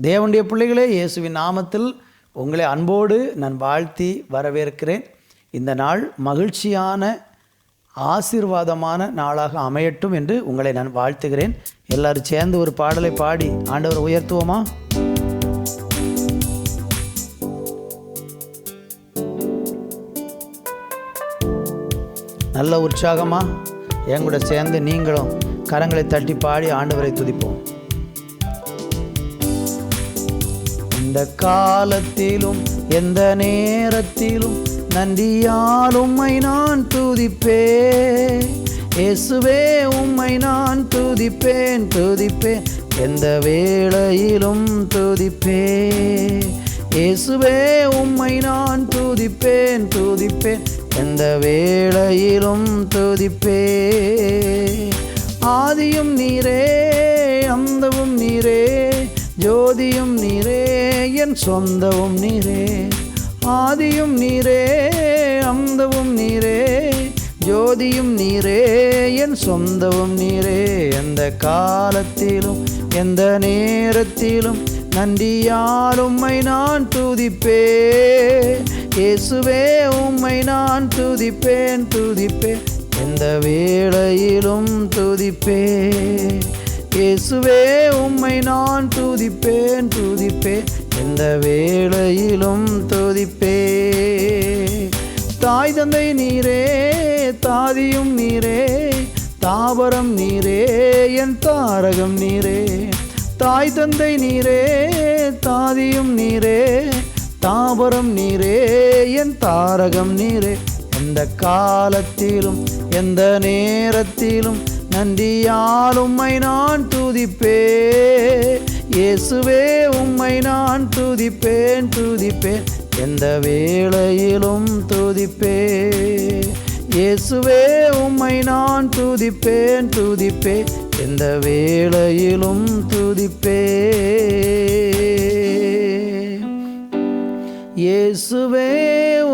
தேவனுடைய பிள்ளைகளே, இயேசுவின் நாமத்தில் உங்களை அன்போடு நான் வாழ்த்தி வரவேற்கிறேன். இந்த நாள் மகிழ்ச்சியான ஆசீர்வாதமான நாளாக அமையட்டும் என்று உங்களை நான் வாழ்த்துகிறேன். எல்லாரும் சேர்ந்து ஒரு பாடலை பாடி ஆண்டவரை உயர்த்துவோமா? நல்ல உற்சாகமா என் கூட சேர்ந்து நீங்களும் கரங்களை தட்டி பாடி ஆண்டவரை துதிப்போம். எந்த காலத்திலும் எந்த நேரத்திலும் நன்றியால் உம்மை நான் துதிப்பேன். இயேசுவே உம்மை நான் துதிப்பேன் துதிப்பேன், எந்த வேளையிலும் துதிப்பேன். இயேசுவே உம்மை நான் துதிப்பேன் துதிப்பேன், எந்த வேளையிலும் துதிப்பேன். ஆதியும் நீரே அந்தவும் நீரே, ஜோதியும் நீரே என் சொந்தவும் நீரே. ஆதியும் நீரே அந்தவும் நீரே, ஜோதியும் நீரே என் சொந்தவும் நீரே. எந்த காலத்திலும் எந்த நேரத்திலும் நன்றியால் உம்மை நான் துதிப்பேன். இயேசுவே உம்மை நான் துதிப்பேன் துதிப்பேன், எந்த வேளையிலும் துதிப்பேன். இயேசுவே உம்மை நான் துதிப்பேன் துதிப்பேன், எந்த வேளையிலும் துதிப்பேன். தாய் தந்தை நீரே தாதியும் நீரே, தாவரம் நீரே என் தாரகம் நீரே. தாய் தந்தை நீரே தாதியும் நீரே, தாவரம் நீரே என் தாரகம் நீரே. எந்த காலத்திலும் எந்த நேரத்திலும் நன்றியால் உம்மை நான் துதிப்பேன். இயேசுவே உம்மை நான் துதிப்பேன் துதிப்பேன், எந்த வேளையிலும் துதிப்பேன். இயேசுவே உம்மை நான் துதிப்பேன் துதிப்பேன், எந்த வேளையிலும் துதிப்பேன். இயேசுவே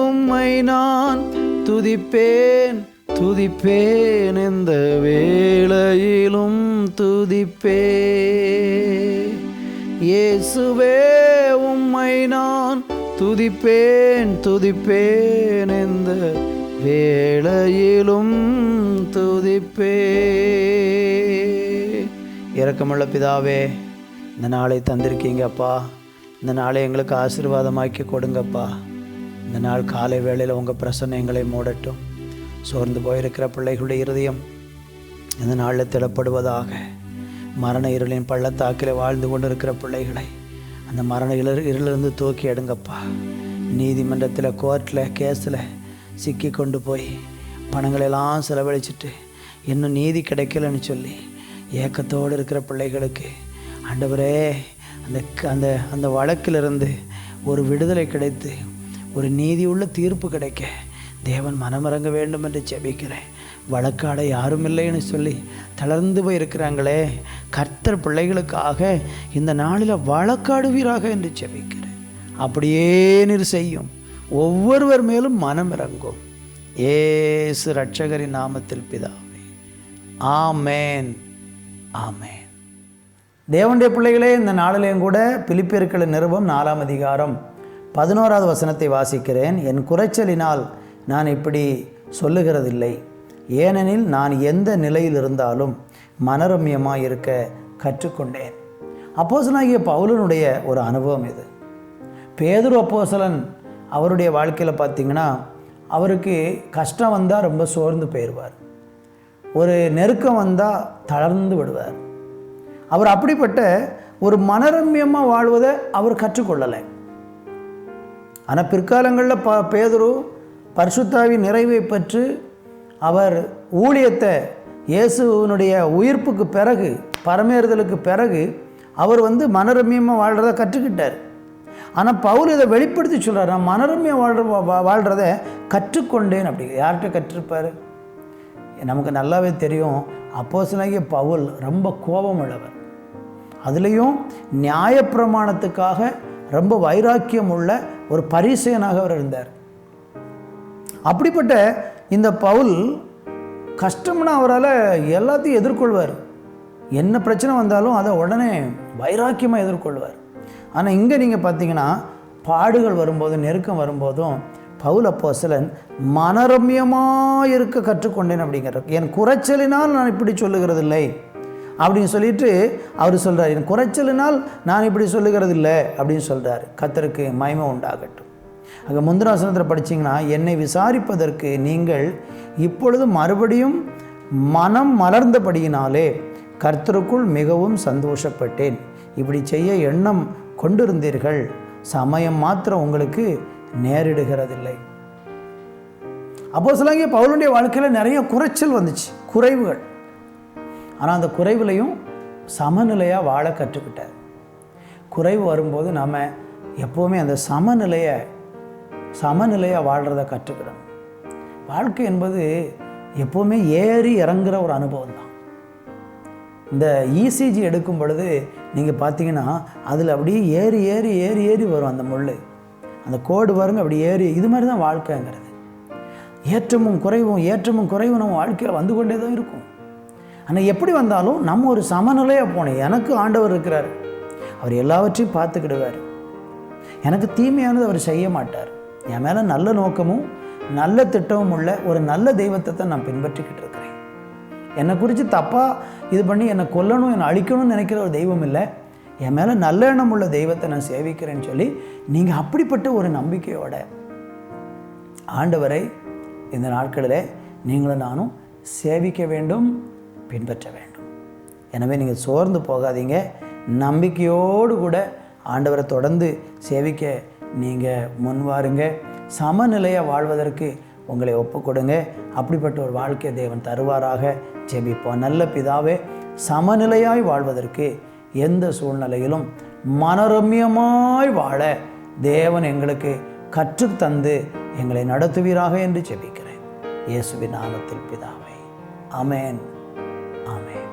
உம்மை நான் துதிப்பேன் துதிப்பேன், எந்த வேளையிலும் துதிப்பேன். இயேசுவே உம்மை நான் துதிப்பேன் துதிப்பேன், எந்த வேளையிலும் துதிப்பேன். இரக்கமுள்ள பிதாவே, இந்த நாளை தந்திருக்கீங்கப்பா. இந்த நாளை எங்களுக்கு ஆசீர்வாதமாக்கி கொடுங்கப்பா. இந்த நாள் காலை வேளையில் உங்கள் பிரசன்னம் எங்களை மூடட்டும். சோர்ந்து போயிருக்கிற பிள்ளைகளுடைய இருதயம் இந்த நாளில் திடப்படுவதாக. மரண இருளின் பள்ளத்தாக்கில் வாழ்ந்து கொண்டு இருக்கிற பிள்ளைகளை அந்த மரண இருளிலிருந்து தூக்கி எடுங்கப்பா. நீதிமன்றத்தில் கோர்ட்டில் கேஸில் சிக்கி கொண்டு போய் பணங்களெல்லாம் செலவழிச்சிட்டு இன்னும் நீதி கிடைக்கலன்னு சொல்லி ஏக்கத்தோடு இருக்கிற பிள்ளைகளுக்கு ஆண்டவரே அந்த அந்த அந்த வழக்கிலிருந்து ஒரு விடுதலை கிடைத்து ஒரு நீதியுள்ள தீர்ப்பு கிடைக்க தேவன் மனமிறங்க வேண்டும் என்று ஜெபிக்கிறேன். வழக்காட யாரும் இல்லைன்னு சொல்லி தளர்ந்து போய் இருக்கிறாங்களே, கர்த்தர் பிள்ளைகளுக்காக இந்த நாளில் வழக்காடுவீராக என்று ஜெபிக்கிறேன். அப்படியே நீர் செய்யும். ஒவ்வொருவர் மேலும் மனமிறங்கும். இயேசு இரட்சகரின் நாமத்தில் பிதாவே, ஆமேன் ஆமேன். தேவனுடைய பிள்ளைகளே, இந்த நாளிலேயும் கூட பிலிப்பியர்களின் நிருபம் 4ஆம் அதிகாரம் 11வது வசனத்தை வாசிக்கிறேன். என் குறைச்சலினால் நான் இப்படி சொல்லுகிறதில்லை, ஏனெனில் நான் எந்த நிலையில் இருந்தாலும் மனரம்யமாக இருக்க கற்றுக்கொண்டேன். அப்போஸ்தலனாகிய பவுலனுடைய ஒரு அனுபவம் இது. பேதுரு அப்போஸ்தலன் அவருடைய வாழ்க்கையில் பார்த்திங்கன்னா, அவருக்கு கஷ்டம் வந்தால் ரொம்ப சோர்ந்து போயிடுவார். ஒரு நெருக்கம் வந்தால் தளர்ந்து விடுவார். அவர் அப்படிப்பட்ட ஒரு மனரம்யமாக வாழ்வதை அவர் கற்றுக்கொள்ளலை. ஆனால் பிற்காலங்களில் பேதுரு பரிசுத்தாவின் நிறைவை பெற்று அவர் ஊழியத்தை இயேசுவினுடைய உயிர்ப்புக்கு பிறகு, பரமேறுதலுக்கு பிறகு அவர் மனரம்யமாக வாழ்கிறத கற்றுக்கிட்டார். ஆனால் பவுல் இதை வெளிப்படுத்தி சொல்கிறார், நான் மனரம்யம் வாழ்கிறத கற்றுக்கொண்டேன். அப்படி யார்கிட்ட கற்றுருப்பார்? நமக்கு நல்லாவே தெரியும். அப்போஸ்தலனாகிய பவுல் ரொம்ப கோபம் உள்ளவர். அதுலேயும் நியாயப்பிரமாணத்துக்காக ரொம்ப வைராக்கியம் உள்ள ஒரு பரிசேயனாக அவர் இருந்தார். அப்படிப்பட்ட இந்த பவுல் கஷ்டம்னா அவரால் எல்லாத்தையும் எதிர்கொள்வார். என்ன பிரச்சனை வந்தாலும் அதை உடனே வைராக்கியமாக எதிர்கொள்வார். ஆனால் இங்கே நீங்கள் பார்த்தீங்கன்னா பாடுகள் வரும்போதும் நெருக்கம் வரும்போதும் பவுல் அப்போஸ்தலன் மனரம்யமாக இருக்க கற்றுக்கொண்டேன் அப்படிங்கிறார். என் குறைச்சலினால் நான் இப்படி சொல்லுகிறதில்லை அப்படின்னு சொல்லிட்டு அவர் சொல்கிறார். என் குறைச்சலினால் நான் இப்படி சொல்லுகிறது இல்லை அப்படின்னு சொல்கிறார். கர்த்தருக்கு மகிமை உண்டாகட்டும். அங்கே முந்தின வசனத்தில் படிச்சிங்கன்னா, என்னை விசாரிப்பதற்கு நீங்கள் இப்பொழுது மறுபடியும் மனம் மலர்ந்தபடியினாலே கர்த்தருக்குள் மிகவும் சந்தோஷப்பட்டேன். இப்படி செய்ய எண்ணம் கொண்டிருந்தீர்கள், சமயம் மாத்திரம் உங்களுக்கு நேரிடுகிறதில்லை. அப்போஸ்தலனாகிய பவுலுடைய வாழ்க்கையில் நிறைய குறைச்சல் வந்துச்சு, குறைவுகள். ஆனால் அந்த குறைவுலையும் சமநிலையாக வாழ கற்றுக்கிட்டார். குறைவு வரும்போது நம்ம எப்போவுமே அந்த சமநிலையாக வாழ்கிறத கற்றுக்கிடணும். வாழ்க்கை என்பது எப்போவுமே ஏறி இறங்குற ஒரு அனுபவம் தான். இந்த இசிஜி எடுக்கும் பொழுது நீங்கள் பார்த்தீங்கன்னா அதில் அப்படியே ஏறி ஏறி ஏறி ஏறி வரும் அந்த முள், அந்த கோடு பாருங்க, அப்படி ஏறி. இது மாதிரி தான் வாழ்க்கைங்கிறது. ஏற்றமும் குறைவும் நம்ம வாழ்க்கையில் வந்து கொண்டே தான் இருக்கும். ஆனால் எப்படி வந்தாலும் நம்ம ஒரு சமநிலையாக போனோம். எனக்கு ஆண்டவர் இருக்கிறார், அவர் எல்லாவற்றையும் பார்த்துக்கிடுவார். எனக்கு தீமையானது அவர் செய்ய மாட்டார். என் மேலே நல்ல நோக்கமும் நல்ல திட்டமும் உள்ள ஒரு நல்ல தெய்வத்தை தான் நான் பின்பற்றிக்கிட்டு இருக்கிறேன். என்னை குறித்து தப்பாக இது பண்ணி என்னை கொல்லணும், என்னை அழிக்கணும்னு நினைக்கிற ஒரு தெய்வம் இல்லை. என் மேலே நல்ல எண்ணம் உள்ள தெய்வத்தை நான் சேவிக்கிறேன்னு சொல்லி நீங்கள் அப்படிப்பட்ட ஒரு நம்பிக்கையோட ஆண்டவரை இந்த நாட்களில் நீங்களும் நானும் சேவிக்க வேண்டும், பின்பற்ற வேண்டும். எனவே நீங்கள் சோர்ந்து போகாதீங்க. நம்பிக்கையோடு கூட ஆண்டவரை தொடர்ந்து சேவிக்க நீங்கள் முன்வாருங்க. சமநிலையாக வாழ்வதற்கு உங்களை ஒப்புக்கொடுங்க. அப்படிப்பட்ட ஒரு வாழ்க்கை தேவன் தருவாராக. ஜெபிப்போம். நல்ல பிதாவே, சமநிலையாய் வாழ்வதற்கு எந்த சூழ்நிலையிலும் மனரம்யமாய் வாழ தேவன் எங்களுக்கு கற்றுத்தந்து எங்களை நடத்துவீராக என்று ஜெபிக்கிறேன். இயேசுவின் நாமத்தில் பிதாவே, ஆமென், ஆமென்.